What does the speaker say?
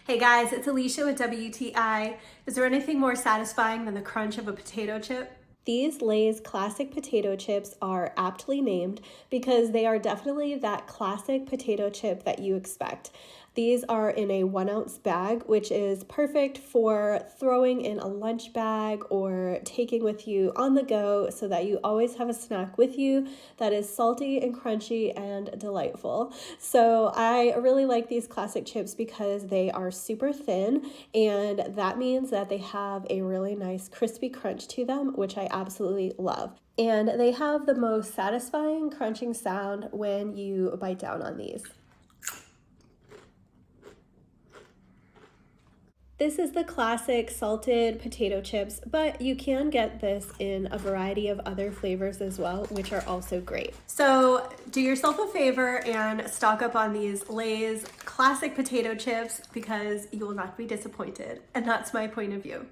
Hey guys, it's Alicia with WTI. Is there anything more satisfying than the crunch of a potato chip? These Lay's classic potato chips are aptly named because they are definitely that classic potato chip that you expect. These are in a 1 ounce bag, which is perfect for throwing in a lunch bag or taking with you on the go so that you always have a snack with you that is salty and crunchy and delightful. So I really like these classic chips because they are super thin, and that means that they have a really nice crispy crunch to them, which I absolutely love. And they have the most satisfying crunching sound when you bite down on these. This is the classic salted potato chips, but you can get this in a variety of other flavors as well, which are also great. So do yourself a favor and stock up on these Lay's classic potato chips because you will not be disappointed. And that's my point of view.